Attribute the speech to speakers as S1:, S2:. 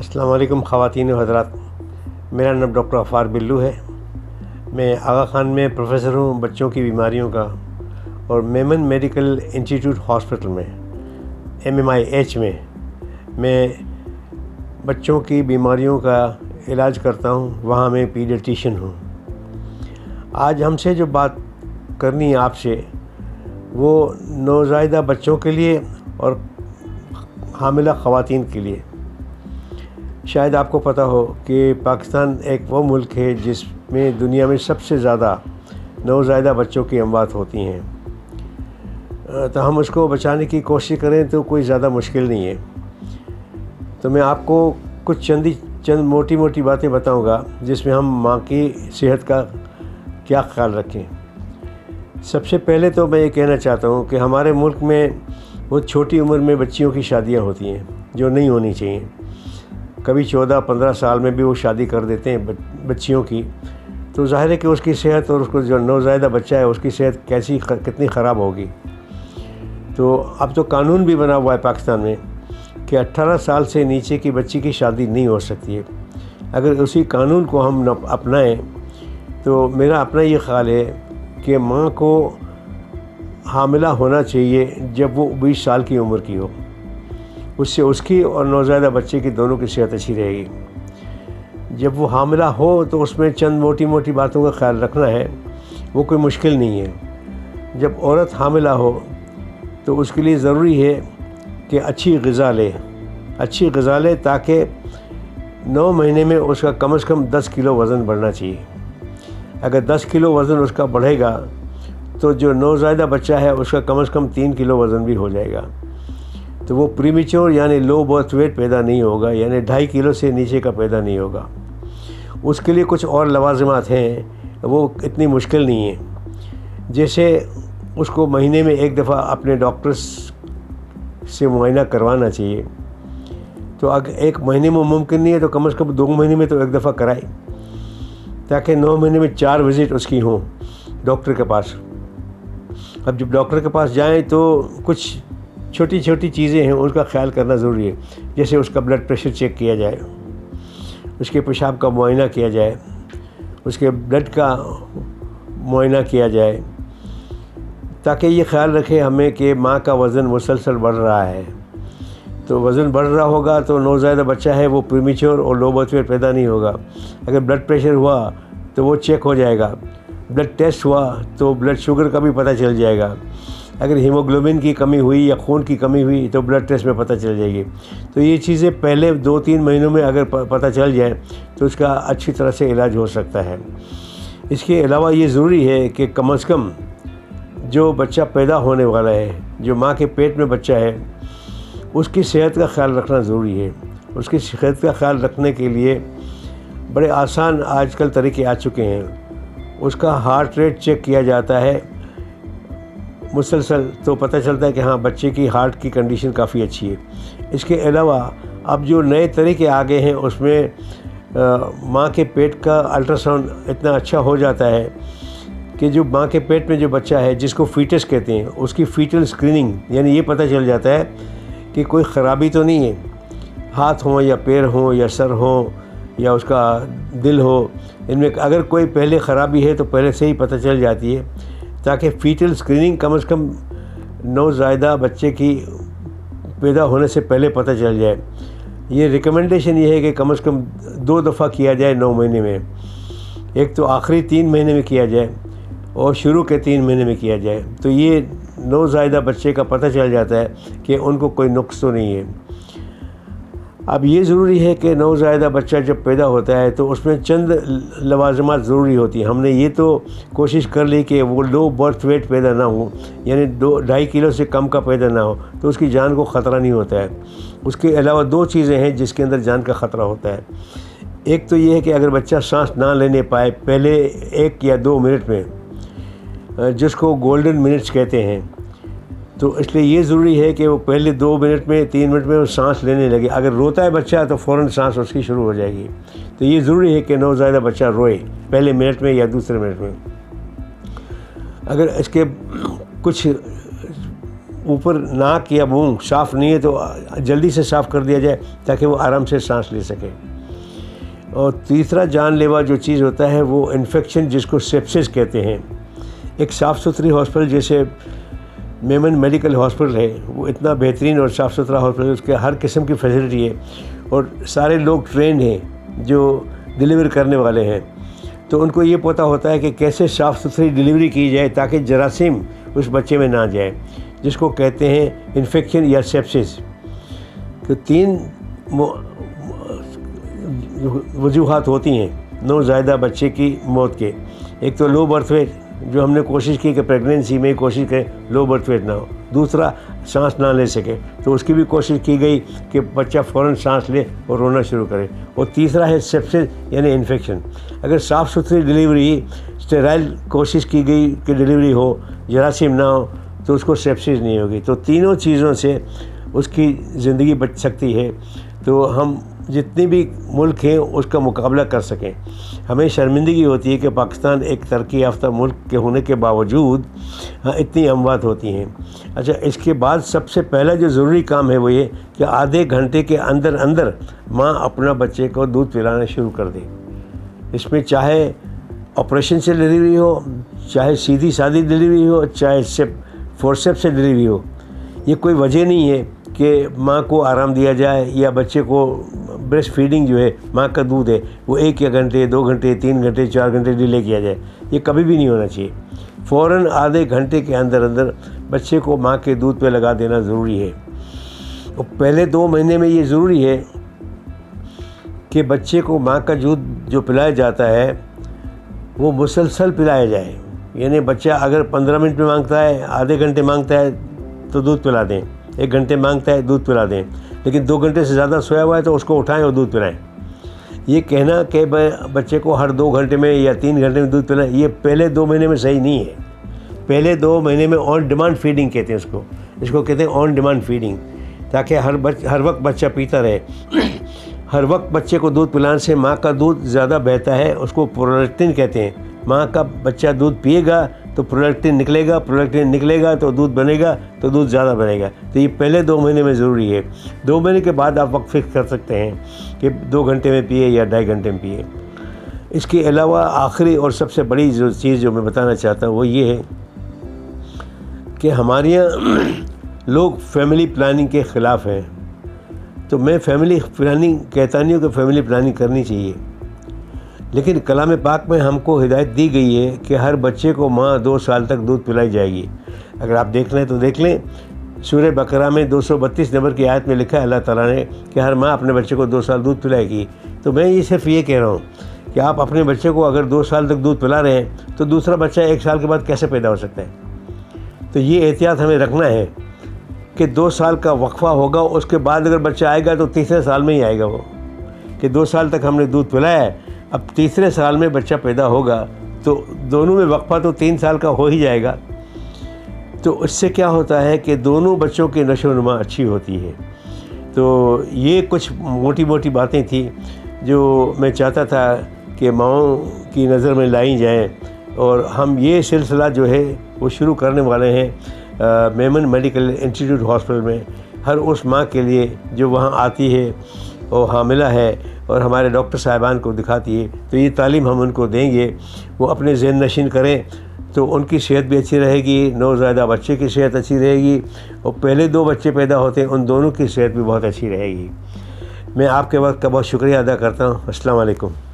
S1: السلام علیکم خواتین و حضرات، میرا نام ڈاکٹر غفار بلو ہے۔ میں آغا خان میں پروفیسر ہوں بچوں کی بیماریوں کا، اور میمن میڈیکل انسٹیٹیوٹ ہاسپٹل میں MMIH میں بچوں کی بیماریوں کا علاج کرتا ہوں۔ وہاں میں پیڈیٹیشین ہوں۔ آج ہم سے جو بات کرنی ہے آپ سے، وہ نوزائیدہ بچوں کے لیے اور حاملہ خواتین کے لیے۔ شاید آپ کو پتہ ہو کہ پاکستان ایک وہ ملک ہے جس میں دنیا میں سب سے زیادہ نوزائیدہ بچوں کی اموات ہوتی ہیں، تو ہم اس کو بچانے کی کوشش کریں تو کوئی زیادہ مشکل نہیں ہے۔ تو میں آپ کو کچھ چند موٹی باتیں بتاؤں گا جس میں ہم ماں کی صحت کا کیا خیال رکھیں۔ سب سے پہلے تو میں یہ کہنا چاہتا ہوں کہ ہمارے ملک میں بہت چھوٹی عمر میں بچیوں کی شادیاں ہوتی ہیں جو نہیں ہونی چاہیے۔ کبھی 14-15 سال میں بھی وہ شادی کر دیتے ہیں بچیوں کی، تو ظاہر ہے کہ اس کی صحت اور اس کو جو نوزائیدہ بچہ ہے اس کی صحت کتنی خراب ہوگی۔ تو اب تو قانون بھی بنا ہوا ہے پاکستان میں کہ 18 سال سے نیچے کی بچی کی شادی نہیں ہو سکتی ہے۔ اگر اسی قانون کو ہم اپنائیں تو میرا اپنا یہ خیال ہے کہ ماں کو حاملہ ہونا چاہیے جب وہ 20 سال کی عمر کی ہو۔ اس سے اس کی اور نوزائیدہ بچے کی دونوں کی صحت اچھی رہے گی۔ جب وہ حاملہ ہو تو اس میں چند موٹی باتوں کا خیال رکھنا ہے، وہ کوئی مشکل نہیں ہے۔ جب عورت حاملہ ہو تو اس کے لیے ضروری ہے کہ اچھی غذا لے تاکہ 9 مہینے میں اس کا کم از کم 10 کلو وزن بڑھنا چاہیے۔ اگر 10 کلو وزن اس کا بڑھے گا تو جو نوزائیدہ بچہ ہے اس کا کم از کم 3 کلو وزن بھی ہو جائے گا، تو وہ پریمیچور یعنی لو برتھ ویٹ پیدا نہیں ہوگا، یعنی 2.5 کلو سے نیچے کا پیدا نہیں ہوگا۔ اس کے لیے کچھ اور لوازمات ہیں، وہ اتنی مشکل نہیں ہیں، جیسے اس کو مہینے میں ایک دفعہ اپنے ڈاکٹر سے معائنہ کروانا چاہیے۔ تو اگر 1 مہینے میں ممکن نہیں ہے تو کم از کم 2 مہینے میں تو ایک دفعہ کرائے، تاکہ 9 مہینے میں 4 وزٹ اس کی ہوں ڈاکٹر کے پاس۔ اب جب ڈاکٹر کے پاس جائیں تو کچھ چھوٹی چیزیں ہیں، اس کا خیال کرنا ضروری ہے، جیسے اس کا بلڈ پریشر چیک کیا جائے، اس کے پیشاب کا معائنہ کیا جائے، اس کے بلڈ کا معائنہ کیا جائے، تاکہ یہ خیال رکھے ہمیں کہ ماں کا وزن مسلسل بڑھ رہا ہے۔ تو وزن بڑھ رہا ہوگا تو نوزائیدہ بچہ ہے وہ پریمیچور اور لو برتھ ویٹ پیدا نہیں ہوگا۔ اگر بلڈ پریشر ہوا تو وہ چیک ہو جائے گا، بلڈ ٹیسٹ ہوا تو بلڈ شوگر کا بھی پتہ چل جائے گا۔ اگر ہیموگلوبن کی کمی ہوئی یا خون کی کمی ہوئی تو بلڈ ٹیسٹ میں پتہ چل جائے گی۔ تو یہ چیزیں پہلے 2-3 مہینوں میں اگر پتہ چل جائے تو اس کا اچھی طرح سے علاج ہو سکتا ہے۔ اس کے علاوہ یہ ضروری ہے کہ کم از کم جو بچہ پیدا ہونے والا ہے، جو ماں کے پیٹ میں بچہ ہے، اس کی صحت کا خیال رکھنا ضروری ہے۔ اس کی صحت کا خیال رکھنے کے لیے بڑے آسان آج کل طریقے آ چکے ہیں۔ اس کا ہارٹ ریٹ چیک کیا جاتا ہے مسلسل، تو پتہ چلتا ہے کہ ہاں بچے کی ہارٹ کی کنڈیشن کافی اچھی ہے۔ اس کے علاوہ اب جو نئے طریقے آگے ہیں اس میں ماں کے پیٹ کا الٹرا ساؤنڈ اتنا اچھا ہو جاتا ہے کہ جو ماں کے پیٹ میں جو بچہ ہے جس کو فیٹس کہتے ہیں، اس کی فیٹل اسکریننگ، یعنی یہ پتہ چل جاتا ہے کہ کوئی خرابی تو نہیں ہے، ہاتھ ہوں یا پیر ہوں یا سر ہوں یا اس کا دل ہو، ان میں اگر کوئی پہلے خرابی ہے تو پہلے سے ہی پتہ چل جاتی ہے، تاکہ فیٹل اسکریننگ کم از کم نوزائیدہ بچے کی پیدا ہونے سے پہلے پتہ چل جائے۔ یہ ریکمنڈیشن یہ ہے کہ کم از کم 2 دفعہ کیا جائے 9 مہینے میں، ایک تو آخری 3 مہینے میں کیا جائے اور شروع کے 3 مہینے میں کیا جائے، تو یہ نوزائیدہ بچے کا پتہ چل جاتا ہے کہ ان کو کوئی نقص تو نہیں ہے۔ اب یہ ضروری ہے کہ نوزائیدہ بچہ جب پیدا ہوتا ہے تو اس میں چند لوازمات ضروری ہوتی ہیں۔ ہم نے یہ تو کوشش کر لی کہ وہ لو برتھ ویٹ پیدا نہ ہو، یعنی 2.5 کلو سے کم کا پیدا نہ ہو، تو اس کی جان کو خطرہ نہیں ہوتا ہے۔ اس کے علاوہ 2 چیزیں ہیں جس کے اندر جان کا خطرہ ہوتا ہے۔ ایک تو یہ ہے کہ اگر بچہ سانس نہ لینے پائے پہلے 1 یا 2 منٹ میں، جس کو گولڈن منٹس کہتے ہیں، تو اس لیے یہ ضروری ہے کہ وہ پہلے 2 منٹ میں 3 منٹ میں وہ سانس لینے لگے۔ اگر روتا ہے بچہ تو فوراً سانس اس کی شروع ہو جائے گی۔ تو یہ ضروری ہے کہ نوزائیدہ بچہ روئے پہلے منٹ میں یا دوسرے منٹ میں۔ اگر اس کے کچھ اوپر ناک یا منہ صاف نہیں ہے تو جلدی سے صاف کر دیا جائے تاکہ وہ آرام سے سانس لے سکے۔ اور تیسرا جان لیوا جو چیز ہوتا ہے وہ انفیکشن، جس کو سیپسس کہتے ہیں۔ ایک صاف ستھری ہاسپٹل جیسے میمن میڈیکل ہاسپٹل ہے، وہ اتنا بہترین اور صاف ستھرا ہاسپٹل ہے، اس کے ہر قسم کی فیسلٹی ہے اور سارے لوگ ٹرینڈ ہیں جو ڈلیور کرنے والے ہیں، تو ان کو یہ پتہ ہوتا ہے کہ کیسے صاف ستھری ڈلیوری کی جائے تاکہ جراثیم اس بچے میں نہ جائے، جس کو کہتے ہیں انفیکشن یا سیپسس۔ تو 3 وجوہات ہوتی ہیں نوزائیدہ بچے کی موت کے۔ ایک تو لو برتھ ویٹ، جو ہم نے کوشش کی کہ پریگنینسی میں کوشش کریں لو برتھ ویٹ نہ ہو۔ دوسرا، سانس نہ لے سکے، تو اس کی بھی کوشش کی گئی کہ بچہ فوراً سانس لے اور رونا شروع کرے۔ اور تیسرا ہے سیپسس یعنی انفیکشن۔ اگر صاف ستھری ڈلیوری، اسٹیرائل کوشش کی گئی کہ ڈلیوری ہو، جراثیم نہ ہو، تو اس کو سیپسس نہیں ہوگی۔ تو تینوں چیزوں سے اس کی زندگی بچ سکتی ہے۔ تو ہم جتنی بھی ملک ہیں اس کا مقابلہ کر سکیں۔ ہمیں شرمندگی ہوتی ہے کہ پاکستان ایک ترقی یافتہ ملک کے ہونے کے باوجود اتنی اموات ہوتی ہیں۔ اچھا، اس کے بعد سب سے پہلا جو ضروری کام ہے وہ یہ کہ آدھے گھنٹے کے اندر ماں اپنا بچے کو دودھ پلانا شروع کر دے۔ اس میں چاہے آپریشن سے ڈلیوری ہو، چاہے سیدھی سادھی ڈلیوری ہو، چاہے فورسیپ سے ڈلیوری ہو، یہ کوئی وجہ نہیں ہے کہ ماں کو آرام دیا جائے یا بچے کو بریسٹ فیڈنگ جو ہے، ماں کا دودھ ہے، وہ 1 گھنٹے 2 گھنٹے 3 گھنٹے 4 گھنٹے ڈیلے کیا جائے۔ یہ کبھی بھی نہیں ہونا چاہیے۔ فوراً آدھے گھنٹے کے اندر بچے کو ماں کے دودھ پہ لگا دینا ضروری ہے۔ اور پہلے 2 مہینے میں یہ ضروری ہے کہ بچے کو ماں کا دودھ جو پلایا جاتا ہے وہ مسلسل پلایا جائے۔ یعنی بچہ اگر 15 منٹ میں مانگتا ہے، آدھے گھنٹے مانگتا ہے تو دودھ پلا دیں، 1 گھنٹے مانگتا ہے دودھ پلا دیں، لیکن 2 گھنٹے سے زیادہ سویا ہوا ہے تو اس کو اٹھائیں اور دودھ پلائیں۔ یہ کہنا کہ بچے کو ہر 2 گھنٹے میں یا 3 گھنٹے میں دودھ پلائیں، یہ پہلے 2 مہینے میں صحیح نہیں ہے۔ پہلے 2 مہینے میں آن ڈیمانڈ فیڈنگ کہتے ہیں اس کو کہتے ہیں آن ڈیمانڈ فیڈنگ، تاکہ ہر وقت بچہ پیتا رہے۔ ہر وقت بچے کو دودھ پلانے سے ماں کا دودھ زیادہ بہتا ہے، اس کو پرولیکٹن کہتے ہیں۔ ماں کا بچہ دودھ پیے گا تو پرولیکٹن نکلے گا تو دودھ بنے گا، تو دودھ زیادہ بنے گا۔ تو یہ پہلے 2 مہینے میں ضروری ہے۔ 2 مہینے کے بعد آپ وقت فکس کر سکتے ہیں کہ 2 گھنٹے میں پیے یا 2.5 گھنٹے میں پیے۔ اس کے علاوہ آخری اور سب سے بڑی چیز جو میں بتانا چاہتا ہوں وہ یہ ہے کہ ہمارے یہاں لوگ فیملی پلاننگ کے خلاف ہیں۔ تو میں فیملی پلاننگ کہتا نہیں ہوں کہ فیملی پلاننگ کرنی چاہیے، لیکن کلام پاک میں ہم کو ہدایت دی گئی ہے کہ ہر بچے کو ماں 2 سال تک دودھ پلائی جائے گی۔ اگر آپ دیکھ لیں تو دیکھ لیں، سورہ بقرہ میں 232 نمبر کی آیت میں لکھا ہے اللہ تعالیٰ نے کہ ہر ماں اپنے بچے کو 2 سال دودھ پلائے گی۔ تو میں صرف یہ کہہ رہا ہوں کہ آپ اپنے بچے کو اگر 2 سال تک دودھ پلا رہے ہیں تو دوسرا بچہ 1 سال کے بعد کیسے پیدا ہو سکتا ہے؟ تو یہ احتیاط ہمیں رکھنا ہے کہ 2 سال کا وقفہ ہوگا، اس کے بعد اگر بچہ آئے گا تو تیسرے سال میں ہی آئے گا وہ، کہ 2 سال تک ہم نے دودھ پلایا ہے، اب تیسرے سال میں بچہ پیدا ہوگا تو دونوں میں وقفہ تو 3 سال کا ہو ہی جائے گا۔ تو اس سے کیا ہوتا ہے کہ دونوں بچوں کی نشو و نما اچھی ہوتی ہے۔ تو یہ کچھ موٹی موٹی باتیں تھیں جو میں چاہتا تھا کہ ماؤں کی نظر میں لائی جائیں، اور ہم یہ سلسلہ جو ہے وہ شروع کرنے والے ہیں میمن میڈیکل انسٹیٹیوٹ ہاسپٹل میں، ہر اس ماں کے لیے جو وہاں آتی ہے اور حاملہ ہے اور ہمارے ڈاکٹر صاحبان کو دکھاتی ہے۔ تو یہ تعلیم ہم ان کو دیں گے، وہ اپنے ذہن نشین کریں تو ان کی صحت بھی اچھی رہے گی، نوزائیدہ بچے کی صحت اچھی رہے گی، اور پہلے 2 بچے پیدا ہوتے ہیں ان دونوں کی صحت بھی بہت اچھی رہے گی۔ میں آپ کے وقت کا بہت شکریہ ادا کرتا ہوں۔ السلام علیکم۔